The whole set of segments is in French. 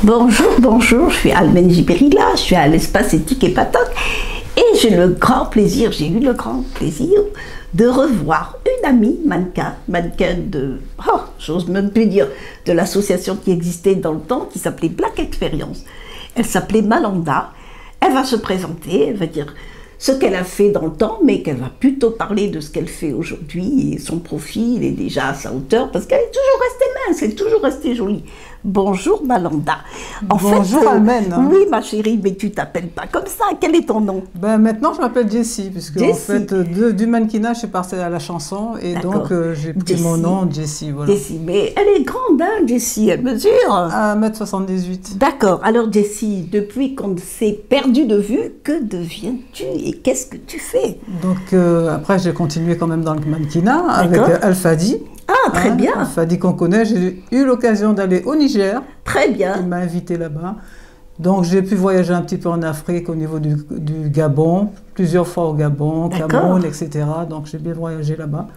Bonjour, je suis Almen Jiberila, je suis à l'espace éthique et Patoc et j'ai eu le grand plaisir de revoir une amie mannequin j'ose même plus dire, de l'association qui existait dans le temps, qui s'appelait Black Experience. Elle s'appelait Malanda, elle va se présenter, elle va dire ce qu'elle a fait dans le temps, mais qu'elle va plutôt parler de ce qu'elle fait aujourd'hui, et son profil est déjà à sa hauteur, parce qu'elle est toujours restée mince, elle est toujours restée jolie. Bonjour Malanda. Bonjour Almen. Oui ma chérie, mais tu t'appelles pas comme ça, quel est ton nom? Maintenant je m'appelle Jessie, puisque en fait du mannequinat je suis partie à la chanson, et donc j'ai pris mon nom Jessie. Voilà. Jessie, mais elle est grande hein, Jessie, elle mesure 1m78. D'accord, alors Jessie, depuis qu'on s'est perdu de vue, que deviens-tu et qu'est-ce que tu fais? Donc après j'ai continué quand même dans le mannequinat avec Alfadi. Ah, très bien. Alfadi qu'on connaît, j'ai eu l'occasion d'aller au Niger. Très bien. Il m'a invité là-bas. Donc j'ai pu voyager un petit peu en Afrique au niveau du Gabon, plusieurs fois au Gabon, Cameroun, etc. Donc j'ai bien voyagé là-bas,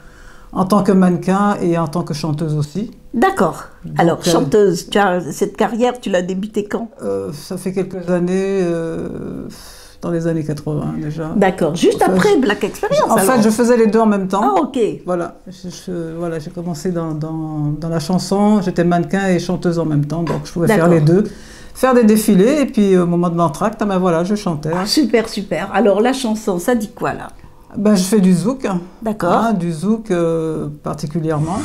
en tant que mannequin et en tant que chanteuse aussi. D'accord. Alors chanteuse, cette carrière, tu l'as débutée quand? Ça fait quelques années, dans les années 80 déjà. D'accord, juste après Black Experience. En fait, je faisais les deux en même temps. Ah, ok. Voilà, voilà, j'ai commencé dans la chanson, j'étais mannequin et chanteuse en même temps, donc je pouvais faire les deux. Faire des défilés, et puis au moment de l'entracte, ben voilà, je chantais. Ah, super, super. Alors la chanson, ça dit quoi là? Ben, je fais du zouk. D'accord. Hein, du zouk particulièrement.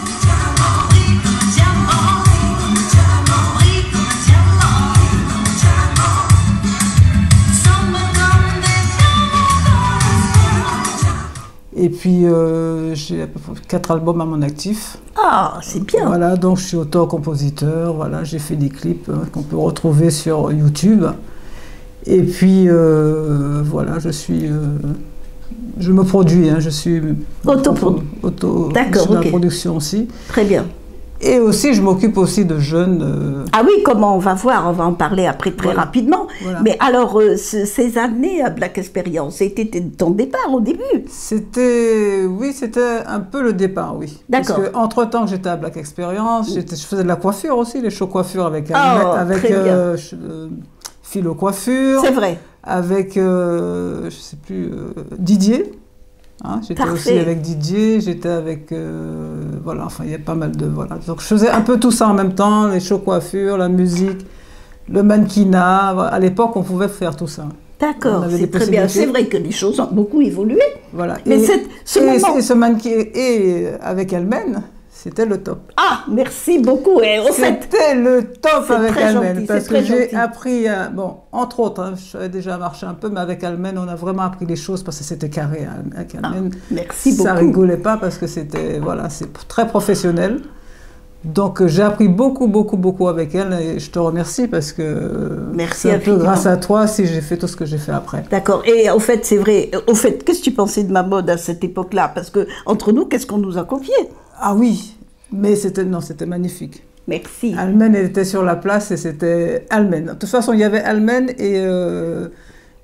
Et puis, j'ai à peu près 4 albums à mon actif. Ah, c'est bien. Voilà, donc je suis auteur-compositeur. Voilà, j'ai fait des clips qu'on peut retrouver sur YouTube. Et puis, voilà, je me produis. Hein, je suis D'accord, dans la production aussi. Très bien. Et aussi, je m'occupe aussi de jeunes. Ah oui, comment on va voir, on va en parler après très rapidement. Voilà. Mais alors, ces années à Black Experience, c'était ton départ au début? Oui, c'était un peu le départ, oui. D'accord. Parce qu'entre-temps que j'étais à Black Experience, je faisais de la coiffure aussi, les shows coiffures avec Philo Coiffure. C'est vrai. Avec, je sais plus, Didier. Hein, j'étais aussi avec Didier, j'étais avec, voilà, enfin il y a pas mal de, voilà. Donc je faisais un peu tout ça en même temps, les shows coiffure, la musique, le mannequinat. À l'époque, on pouvait faire tout ça. D'accord, c'est très bien. C'est vrai que les choses ont beaucoup évolué. Voilà. Mais ce mannequin, et avec Almen, c'était le top. Ah, merci beaucoup. C'était le top avec Almen, parce que j'ai gentil. appris, bon, entre autres, hein, j'avais déjà marché un peu, mais avec Almen, on a vraiment appris les choses parce que c'était carré. Hein, avec Almen, merci beaucoup. Ça rigolait pas parce que c'était, voilà, c'est très professionnel. Donc j'ai appris beaucoup avec elle et je te remercie parce que c'est un peu grâce à toi si j'ai fait tout ce que j'ai fait après. D'accord. Et au fait, c'est vrai, qu'est-ce que tu pensais de ma mode à cette époque-là? Parce que entre nous, qu'est-ce qu'on nous a confié? Ah oui, mais c'était magnifique. Merci. Almen, elle était sur la place et c'était Almen. De toute façon, il y avait Almen et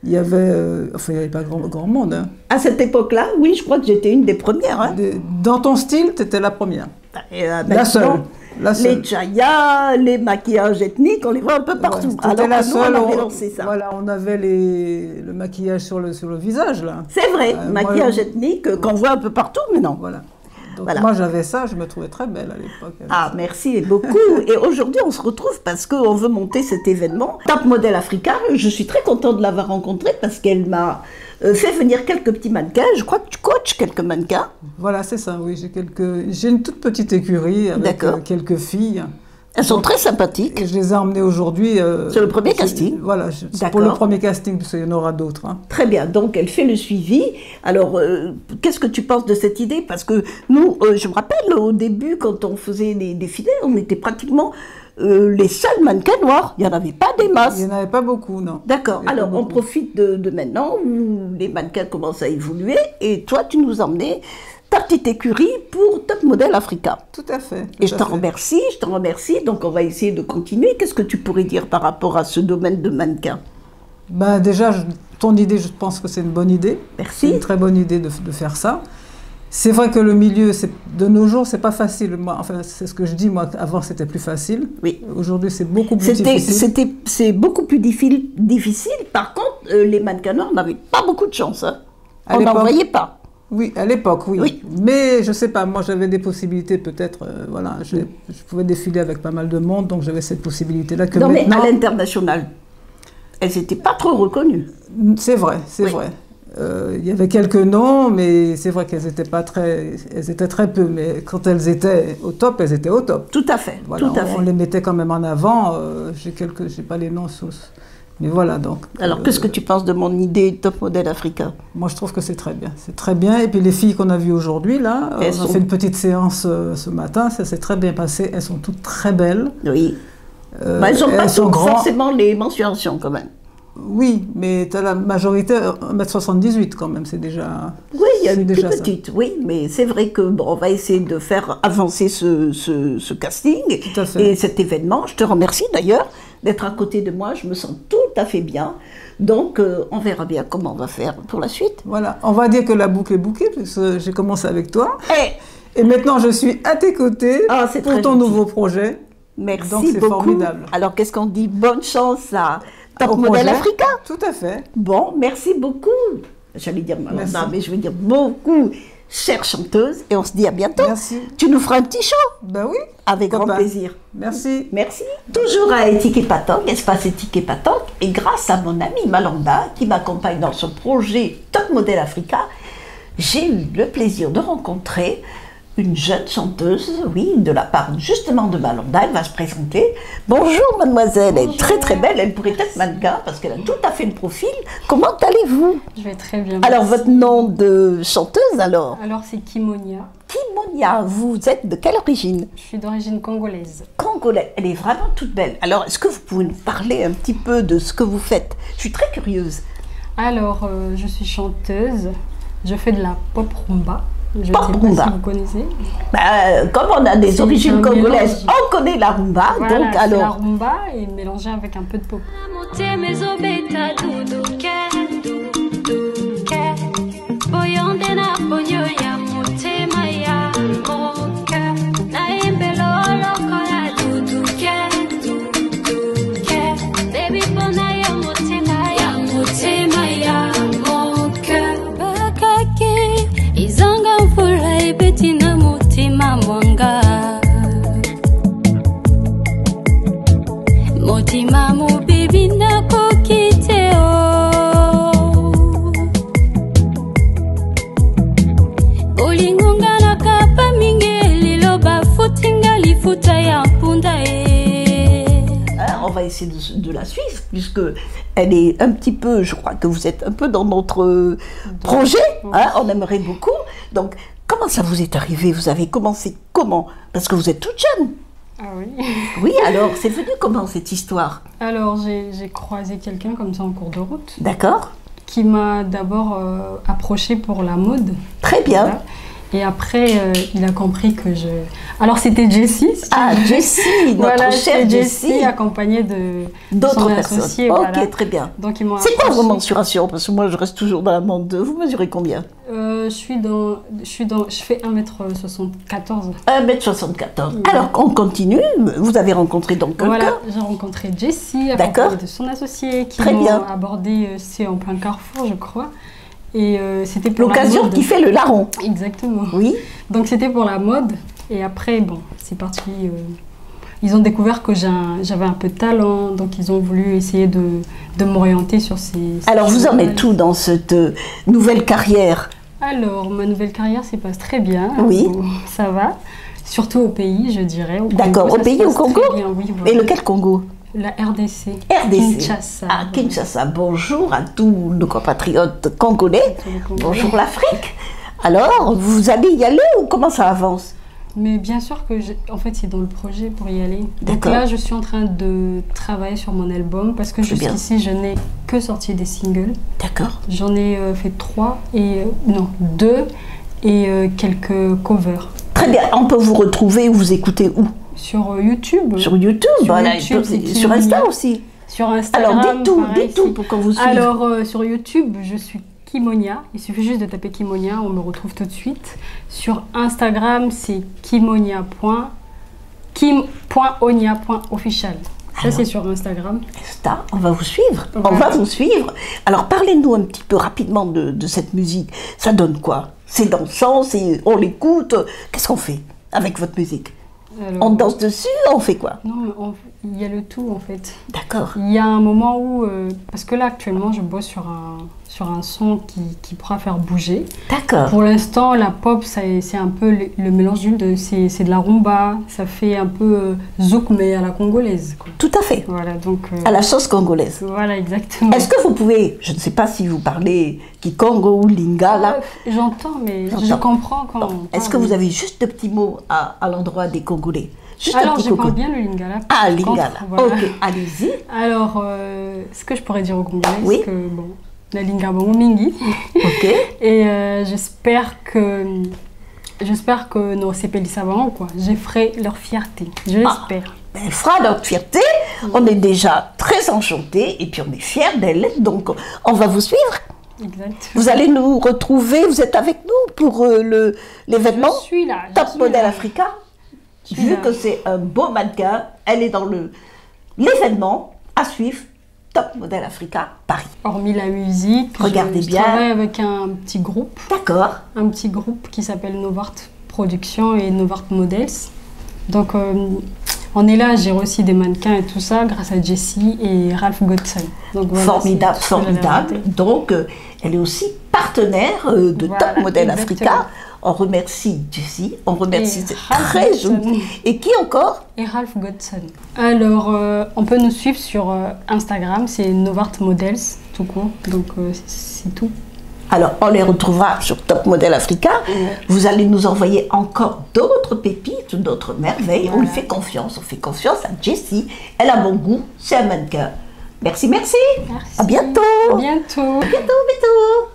il y avait, enfin, il n'y avait pas grand monde. Hein. À cette époque-là, oui, je crois que j'étais une des premières. Hein. Dans ton style, tu étais la première. La seule. Les chayas, les maquillages ethniques, on les voit un peu partout. Ouais, alors la seule, on avait lancé ça. Voilà, on avait le maquillage sur le visage, là. C'est vrai, maquillage ethnique qu'on voit un peu partout, mais non. Voilà. Donc moi j'avais ça, je me trouvais très belle à l'époque. Ah, merci beaucoup. Et aujourd'hui on se retrouve parce qu'on veut monter cet événement. Top Model Africa, je suis très contente de l'avoir rencontrée parce qu'elle m'a fait venir quelques petits mannequins. Je crois que tu coaches quelques mannequins. Voilà, c'est ça, oui. J'ai une toute petite écurie avec quelques filles. Elles sont très sympathiques. Et je les ai emmenées aujourd'hui. C'est le premier casting. Voilà, c'est pour le premier casting, parce qu'il y en aura d'autres. Hein. Très bien, donc elle fait le suivi. Alors, qu'est-ce que tu penses de cette idée? Parce que nous, je me rappelle, au début, quand on faisait les défilés, on était pratiquement les seuls mannequins noirs. Il n'y en avait pas des masses. Il n'y en avait pas beaucoup, non. D'accord, alors on profite de maintenant où les mannequins commencent à évoluer. Et toi, tu nous emmenais ta petite écurie pour Top Model Africa. Tout à fait. Et je t'en remercie, donc on va essayer de continuer. Qu'est-ce que tu pourrais dire par rapport à ce domaine de mannequin? Déjà, ton idée, je pense que c'est une bonne idée. Merci. C'est une très bonne idée de faire ça. C'est vrai que le milieu, de nos jours, c'est pas facile. Moi, enfin, c'est ce que je dis, moi, avant c'était plus facile. Oui. Aujourd'hui, c'est beaucoup plus difficile. C'est beaucoup plus difficile. Par contre, les mannequins noirs n'avaient pas beaucoup de chance. Hein. On n'en voyait pas. Oui, à l'époque, oui. Oui. Mais je sais pas, moi j'avais des possibilités peut-être, voilà, je pouvais défiler avec pas mal de monde, donc j'avais cette possibilité-là que non, maintenant... mais à l'international, elles n'étaient pas trop reconnues. C'est vrai, c'est vrai. Il y avait quelques noms, mais c'est vrai qu'elles étaient pas très... Elles étaient très peu, mais quand elles étaient au top, elles étaient au top. Tout à fait, voilà, tout à fait. On les mettait quand même en avant, j'ai pas les noms sous... Mais voilà, donc... Alors, qu'est-ce que tu penses de mon idée Top Model Africa? Moi, je trouve que c'est très bien. C'est très bien. Et puis, les filles qu'on a vues aujourd'hui, là, on a fait une petite séance ce matin. Ça s'est très bien passé. Elles sont toutes très belles. Oui. Elles n'ont pas forcément les mensurations, quand même. Oui, mais tu as la majorité 1m78, quand même. C'est déjà... Oui, il y a une plus petite, oui. Mais c'est vrai que bon, on va essayer de faire avancer ce casting. Tout à fait. Et cet événement. Je te remercie, d'ailleurs, d'être à côté de moi. Je me sens tout à fait bien. Donc, on verra bien comment on va faire pour la suite. Voilà. On va dire que la boucle est bouclée, parce que j'ai commencé avec toi. Et maintenant, je suis à tes côtés pour ton nouveau projet. Merci donc, c'est formidable. Alors, qu'est-ce qu'on dit? Bonne chance à Top Model Africa. Tout à fait. Bon, merci beaucoup. J'allais dire Malanda, mais je vais dire beaucoup, chère chanteuse. Et on se dit à bientôt. Merci. Tu nous feras un petit show? Ben oui. Avec grand plaisir. Merci. Merci. Toujours à Éthique et Patok, espace Éthique et Patok. Et grâce à mon amie Malanda, qui m'accompagne dans ce projet Top Model Africa, j'ai eu le plaisir de rencontrer une jeune chanteuse, oui, de la part justement de Malanda. Elle va se présenter. Bonjour mademoiselle, elle est très très belle, elle pourrait être mannequin parce qu'elle a tout à fait le profil. Comment allez-vous? Je vais très bien. Alors votre nom de chanteuse alors? Alors c'est Kimonia. Kimonia, vous êtes de quelle origine? Je suis d'origine congolaise. Congolaise, elle est vraiment toute belle. Alors est-ce que vous pouvez nous parler un petit peu de ce que vous faites? Je suis très curieuse. Alors je suis chanteuse, je fais de la pop rumba. Je pop ne sais rumba. pas si vous connaissez. Comme on a des origines congolaises, on connaît la rumba. Voilà, donc alors. La rumba est mélangée avec un peu de pop. On va essayer de la suivre, puisque elle est un petit peu, je crois que vous êtes un peu dans notre projet, hein, on aimerait beaucoup. Donc, comment ça vous est arrivé? Vous avez commencé comment? Parce que vous êtes toute jeune. Ah oui. Oui, alors, c'est venu comment cette histoire? Alors, j'ai croisé quelqu'un comme ça en cours de route. D'accord. Qui m'a d'abord approché pour la mode. Très bien. Voilà. Et après, il a compris que je... Alors, c'était Jessie. Ah, Jessie, notre voilà, chère Jessie, accompagnée d'autres personnes. Associés, ok, voilà. très bien. Donc, ils m'ont c'est quoi vos mensurations? Parce que moi, je reste toujours dans la mode. Vous mesurez combien? je fais 1m74. 1m74. Alors, on continue. Vous avez rencontré donc quelqu'un? Voilà, j'ai rencontré Jessie, accompagnée de son associé, qui m'ont abordé, c'est en plein carrefour, je crois. Et c'était pour l'occasion qui fait le larron. Exactement. Oui. Donc c'était pour la mode. Et après, bon, c'est parti. Ils ont découvert que j'avais un peu de talent. Donc ils ont voulu essayer de m'orienter sur ces... Alors vous en êtes où dans cette nouvelle carrière? Alors, ma nouvelle carrière se passe très bien. Oui. Bon, ça va. Surtout au pays, je dirais. D'accord, au pays, au Congo? Bien, oui, voilà. Et lequel Congo? La RDC. RDC. Kinshasa. Ah, Kinshasa. Bonjour à tous nos compatriotes congolais. Bonjour l'Afrique. Alors, vous allez y aller ou comment ça avance? Mais bien sûr que, en fait, c'est dans le projet pour y aller. Donc là, je suis en train de travailler sur mon album parce que jusqu'ici, je n'ai que sorti des singles. D'accord. J'en ai fait 2 et quelques covers. Très bien. On peut vous retrouver ou vous écouter où? Sur YouTube. Sur YouTube, voilà, sur Insta aussi. Sur Instagram. Alors, dites tout pour qu'on vous suive. Alors, sur YouTube, je suis Kimonia. Il suffit juste de taper Kimonia, on me retrouve tout de suite. Sur Instagram, c'est kim.onia.official. Ça, c'est sur Instagram. Insta, on va vous suivre. Voilà. On va vous suivre. Alors, parlez-nous un petit peu rapidement de cette musique. Ça donne quoi? C'est dansant, on l'écoute. Qu'est-ce qu'on fait avec votre musique? Alors, on danse dessus, on fait quoi? Non, mais il y a le tout en fait. D'accord. Il y a un moment où, parce que là actuellement je bosse sur un son qui pourra faire bouger. D'accord. Pour l'instant la pop c'est un peu le mélange d'une deux, c'est de la rumba, ça fait un peu zouk mais à la congolaise, quoi. Tout à fait. Voilà donc. À la sauce congolaise. Voilà exactement. Est-ce que vous pouvez, je ne sais pas si vous parlez Kikongo ou Lingala. J'entends mais je comprends quand. Est-ce que vous avez juste de petits mots à l'endroit des Congolais? Juste alors, un petit je coucou. parle bien le Lingala. Ah, Lingala. Voilà. Ok, allez-y. Alors, ce que je pourrais dire aux Congolais, Oui. c'est que, bon, la Lingala, bon, mingi. Ok. Et j'espère que nos CPL savants, quoi, je ferai leur fierté. Je l'espère. Elle fera notre fierté. On est déjà très enchantés et puis on est fiers d'elle. Donc, on va vous suivre. Exact. Vous allez nous retrouver. Vous êtes avec nous pour l'événement Je suis là. Top Model Africa. Vu que c'est un beau mannequin, elle est dans l'événement à suivre, Top Model Africa Paris. Hormis la musique, regardez je bien. travaille avec un petit groupe. D'accord. Un petit groupe qui s'appelle Novart Production et Novart Models. Donc, on est là à gérer aussi des mannequins et tout ça grâce à Jessie et Ralph Godson. Donc, voilà, formidable, formidable. Donc, elle est aussi partenaire de Voilà, Top Model exactement. Africa. On remercie Jessie, on remercie, Et c'est Ralph très Godson. joli. Et qui encore? Et Ralph Godson. Alors, on peut nous suivre sur Instagram, c'est Novart Models, tout court. Donc, c'est tout. Alors, on les retrouvera sur Top Model Africa. Vous allez nous envoyer encore d'autres pépites, d'autres merveilles. Voilà. On lui fait confiance, on fait confiance à Jessie. Elle a bon goût, c'est un mannequin. Merci, merci. Merci. À bientôt. À bientôt. À bientôt, bientôt.